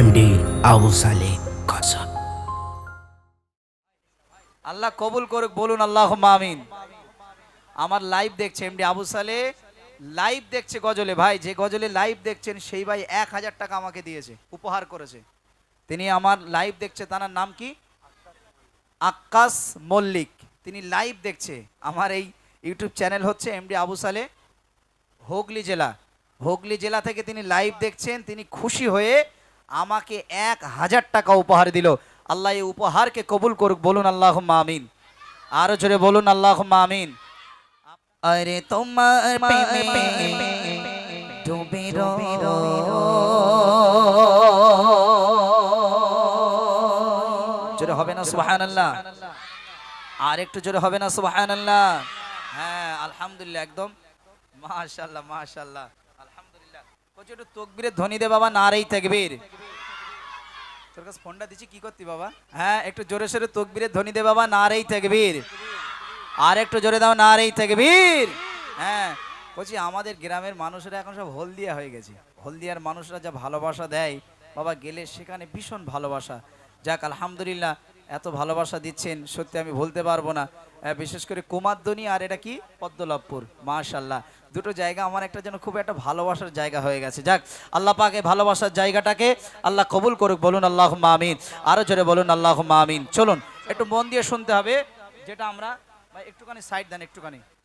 MD Abu Saleh গজল। আল্লাহ কবুল করুক, বলুন আল্লাহুম্মা আমিন। আমার লাইভ দেখছে এমডি আবু সালেহ, লাইভ দেখছে গজলে। ভাই যে গজলে লাইভ দেখছেন সেই ভাই 1000 টাকা আমাকে দিয়েছে, উপহার করেছে। তিনি আমার লাইভ দেখছে, তার নাম কি? আক্কাস মল্লিক। তিনি লাইভ দেখছে আমার এই ইউটিউব চ্যানেল হচ্ছে এমডি আবু সালেহ, হুগলি জেলা। হুগলি জেলা থেকে তিনি লাইভ দেখছেন। তিনি খুশি হয়ে আমাকে 1000 টাকা উপহার দিল। আল্লাহ এই উপহারকে কবুল করুক, বলুন আল্লাহুম্মা আমিন। আরো জোরে বলুন আল্লাহুম্মা আমিন। আরে তোমার প্রেমে ডুবে রই, জোরে হবে না সুবহানাল্লাহ? আর একটু জোরে হবে না সুবহানাল্লাহ? হ্যাঁ আলহামদুলিল্লাহ, একদম মাশাআল্লাহ মাশাআল্লাহ আলহামদুলিল্লাহ। কোচ একটু তাকবীরের ধ্বনি দে বাবা, নারেই তাকবীর। তোর কাছে ফোনটা দিছি কি করতি বাবা? হ্যাঁ একটু জোরে সোরে তাকবীরের ধ্বনি দে বাবা, নারেই তাকবীর। আর একটু জোরে দাও, নারেই তাকবীর। হ্যাঁ বলছি আমাদের গ্রামের মানুষরা এখন সব হলদিয়া হয়ে গেছে। হলদিয়ার মানুষরা যা ভালোবাসা দেয় বাবা, গেলে সেখানে ভীষণ ভালোবাসা। যাক আলহামদুলিল্লাহ, এত ভালোবাসা দিচ্ছেন সত্যি আমি ভুলতে পারবো না। বিশেষ করে কুমারদনি আর এটা কি পদ্মলাভপুর, মাশাআল্লাহ দুটো জায়গা আমার একটা যেন খুব একটা ভালোবাসার জায়গা হয়ে গেছে। যাক আল্লাহ পাক এই ভালোবাসার জায়গাটাকে আল্লাহ কবুল করুক, বলুন আল্লাহুম্মা আমিন। আরো জোরে বলুন আল্লাহুম্মা আমিন। চলুন একটু মন দিয়ে শুনতে হবে, যেটা আমরা ভাই একটুখানি সাইড দেন,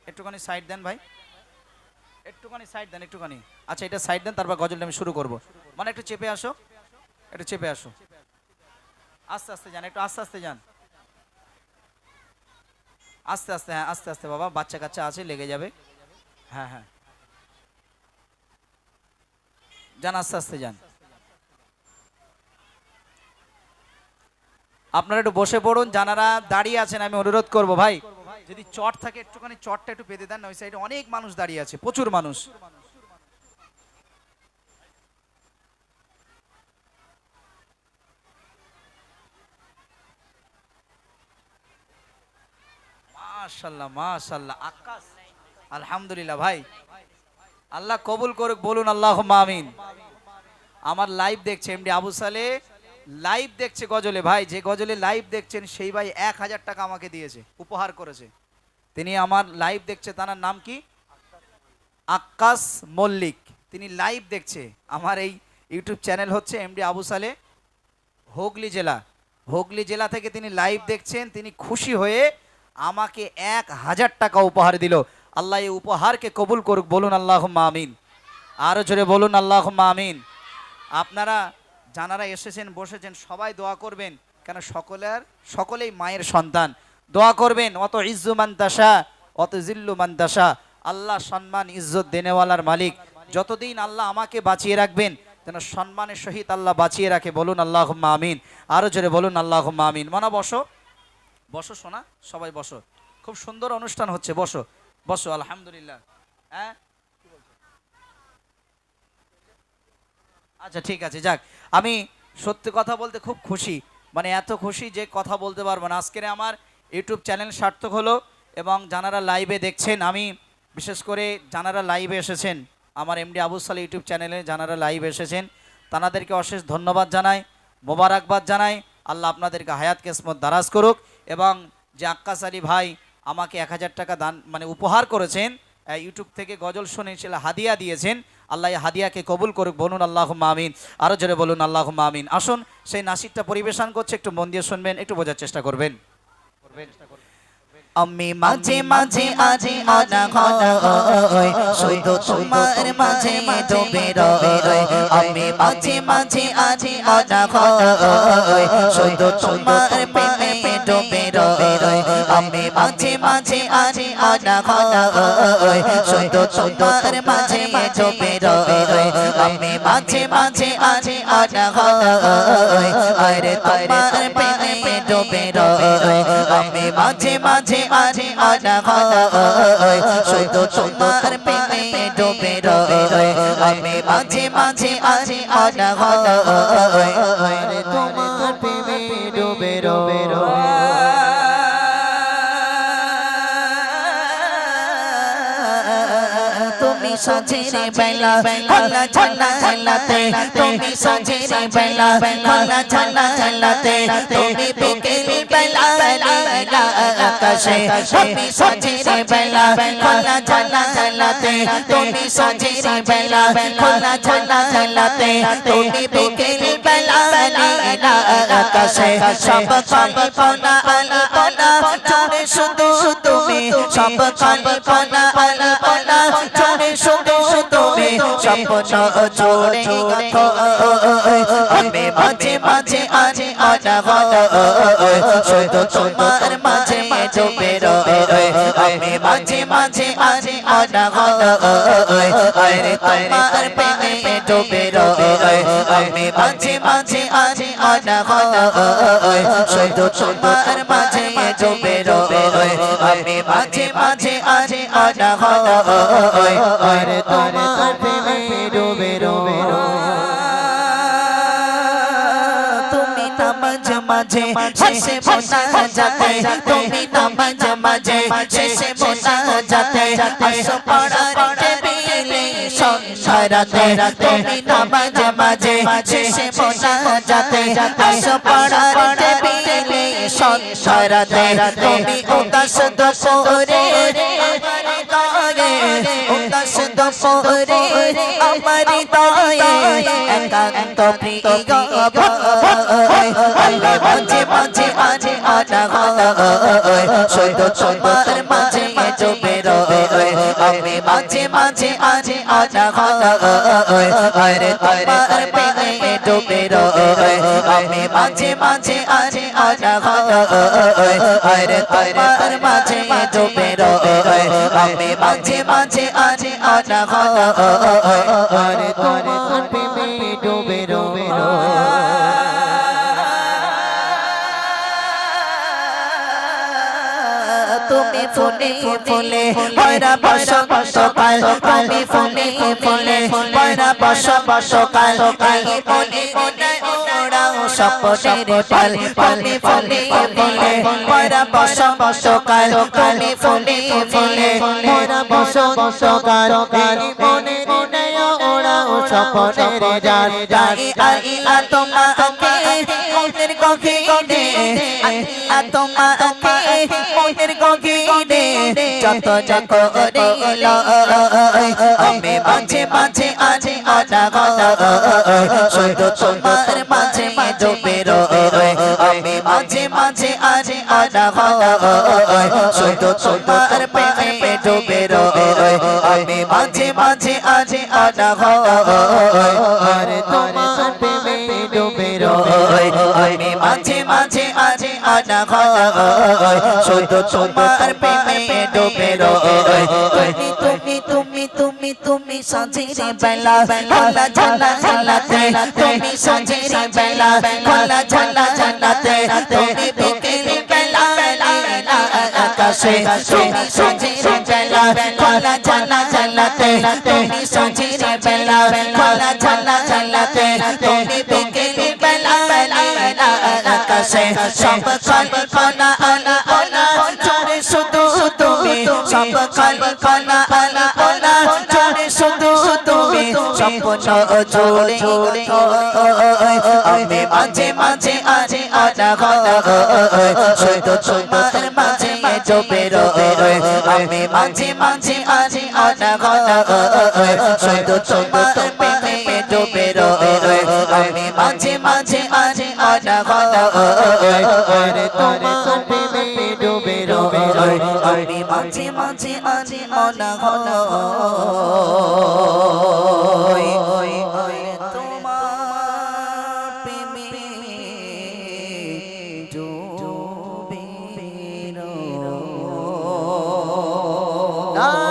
একটুখানি সাইড দেন ভাই, একটুখানি সাইড দেন একটুখানি। আচ্ছা এটা সাইড দেন, তারপর গজলটা আমি শুরু করব। মানে একটু চেপে আসো, একটু চেপে আসো, আস্তে আস্তে যান, একটু আস্তে আস্তে যান, আস্তে আস্তে। হ্যাঁ আস্তে আস্তে বাবা, বাচ্চা কাচ্চা আছে লেগে যাবে। হ্যাঁ হ্যাঁ যান, আস্তে আস্তে যান। আপনারা একটু বসে পড়ুন, যারা দাঁড়িয়ে আছেন আমি অনুরোধ করব ভাই, যদি চট থাকে একটুখানি চটটা একটু পেতে দেন না, ওই সাইডে অনেক মানুষ দাঁড়িয়ে আছে, প্রচুর মানুষ। মাশাআল্লাহ মাশাআল্লাহ আকাশ, আলহামদুলিল্লাহ ভাই, আল্লাহ কবুল করুক, বলুন আল্লাহুম্মা আমিন। আমার লাইভ দেখছে এমডি আবু সালেহ, লাইভ দেখছে গজলে। ভাই যে গজলে লাইভ দেখছেন সেই ভাই 1000 টাকা আমাকে দিয়েছে, উপহার করেছে। তিনি আমার লাইভ দেখছে, তার নাম কি? আক্কাস মল্লিক। তিনি লাইভ দেখছে আমার এই ইউটিউব চ্যানেল হচ্ছে এমডি আবু সালেহ, হুগলি জেলা। হুগলি জেলা থেকে তিনি লাইভ দেখছেন। তিনি খুশি হয়ে আমাকে 1000 টাকা উপহার দিল। আল্লাহ এই উপহারকে কবুল করুক, বলুন আল্লাহুম্মা আমিন। আরো জোরে বলুন আল্লাহুম্মা আমিন। আপনারা যারা এসেছেন বসেছেন সবাই দোয়া করবেন, কেন সকলেই মায়ের সন্তান। দোয়া করবেন, অত ইজ্জু মান তাশা অত জিল্লু মান তাশা। আল্লাহ সম্মান ইজ্জত দেনেওয়ালার মালিক। যতদিন আল্লাহ আমাকে বাঁচিয়ে রাখবেন যেন সম্মানের সহিত আল্লাহ বাঁচিয়ে রাখে, বলুন আল্লাহুম্মা আমিন। আরো জোরে বলুন আল্লাহুম্মা আমিন। মানা বসো, বসো সোনা, সবাই বসো। খুব সুন্দর অনুষ্ঠান হচ্ছে, বসো বসো আলহামদুলিল্লাহ। হ্যাঁ আচ্ছা ঠিক আছে, যাক আমি সত্যি কথা বলতে খুব খুশি, মানে এত খুশি যে কথা বলতে পারবো না। আজকের আমার ইউটিউব চ্যানেল সার্থক হলো, এবং যারা লাইভে দেখছেন, আমি বিশেষ করে যারা লাইভে এসেছেন আমার এমডি আবু সালেহ ইউটিউব চ্যানেলে যারা লাইভ এসেছেন তাদেরকে অশেষ ধন্যবাদ জানাই, মোবারকবাদ জানাই। আল্লাহ আপনাদেরকে হায়াত কিসমত দারাজ করুক। এবং যে আক্কাস আলী ভাই আমাকে 1000 টাকা দান মানে উপহার করেছেন, ইউটিউব থেকে গজল শুনে সেটা হাদিয়া দিয়েছেন, আল্লাহ এই হাদিয়াকে কবুল করুক, বলুন আল্লাহুম্মা আমিন। আরো জোরে বলুন আল্লাহুম্মা আমিন। আসুন সেই নাসিকটা পরিবেশন করছে, একটু মন দিয়ে শুনবেন, একটু বোঝার চেষ্টা করবেন। আমি মাঝে মাঝে আজি মনা হয় শুধু তোমার মাঝে ডুবে রই। আমি মাঝে মাঝে আজি মনা হয় শুধু তোমার প্রেমে ডুবে রই। আমি মাঝে মাঝে আজি মনা হয় শুধু তোমার মাঝে ডুবে রই। আমি মাঝে মাঝে আজি মনা হয় আরে তোমার প্রেমে ডুবে রই। আমি মাঝে মাঝে আজি আনা হয় শুধু তোমার প্রেমে ডুবে রই। আমি মাঝে মাঝে আজি আনা হয় তোমার প্রেমে ডুবে রই। তুমি সাঁঝের বেলা খোলা জানালাতে তুমি সাঁঝের বেলা খোলা জানালাতে তুমি বিকেল বেলা নীলা আকাশে তুমি সাঁঝের বেলা খোলা জানালাতে তুমি সাঁঝের বেলা খোলা জানালাতে তুমি বিকেল বেলা নীলা আকাশে সব কল্পনা আলপনা জুড়ে শুধু তুমি সব কল্পনা আলপনা জুড়ে শুধু তুমি স্বপ্ন জুড়ে আমি মাঝে মাঝে আজ অনাগত শুধু তোমার মাঝে ডুবে রই আমি মাঝে মাঝে আজ অনাগত আরে তোমার প্রেমে ডুবে রই আমি মাঝে মাঝে আজ অনাগত শুধু তোমার মাঝে ডুবে রই আমি মাঝে মাঝে আজ অনাগত আরে তোমার প্রেমে ডুবে রই তুমি নামাজ মাঝে শেষে মোনা যাতে তুমি নামাজ মাঝে শেষে মোনা যাতে আসো পড়ার টেবিলে সন্ধ্যারাতে তুমি নামাজ মাঝে শেষে মোনা যাতে আসো পড়ার টেবিলে সন্ধ্যারাতে তুমি উদাস দুপুরে উদাস দুপুরে আমার হৃদয়ে একান্ত প্রিয় মাঝে মাঝে আজ অনাগত শুধু তোমার মাঝে ডুবে রই আমি মাঝে মাঝে আজ অনাগত আরে তোমার প্রেমে ডুবে রই আমি মাঝে মাঝে আজ অনাগত আরে তোমার মাঝে ডুবে রই আমি মাঝে মাঝে আজ অনাগত আরে তোমার প্রেমে ডুবে রই তুমি ফুলে ফুলে ভরা বসন্তকাল তুমি ফুলে ফুলে ভরা বসন্তকাল এই মনে মনে ওড়াও স্বপ্নের পাল তুমি ফুলে ফুলে ভরা বসন্তকাল তুমি ফুলে ফুলে ভরা বসন্তকাল এই মনে মনে ওড়াও স্বপ্নের জাল আইলা তোমাকে মনের গভীরে আইলা তোমাকে মনের গভীরে যত যত করিল আমি মাঝে মাঝে আজ অনাগত শুধু তোমার মাঝে ডুবে রই আমি মাঝে মাঝে আজ অনাগত শুধু তোমার প্রেমে ডুবে রই আমি মাঝে মাঝে আজ অনাগত আরে তোমার প্রেমে ডুবে রই আমি মাঝে মাঝে আজ অনাগত শুধু তোমার প্রেমে ডুবে রই তুমি তুমি তুমি তুমি সাঁঝের বেলা খোলা জানালাতে তুমি সাঁঝের বেলা খোলা জানালাতে তুমি বিকেল বেলা নীলা আকাশে তুমি সাঁঝের বেলা খোলা জানালাতে তুমি সাঁঝের বেলা খোলা জানালাতে তুমি বিকেল বেলা নীলা আকাশে সব কল্পনা আলপনা জুড়ে শুধু তুমি সব কল্পনা আলপনা জুড়ে শুধু তুমি স্বপ্ন জুড়ে আমি মাঝে মাঝে আজ অনাগত শুধু তোমার মাঝে ডুবে রই আমি মাঝে মাঝে আজ অনাগত শুধু তোমার প্রেমে ডুবে রই আমি মাঝে মাঝে আজ অনাগত আরে তোমার প্রেমে ডুবে রই আমি মাঝে মাঝে আজ অনাগত তোমার প্রেমে ডুবে রই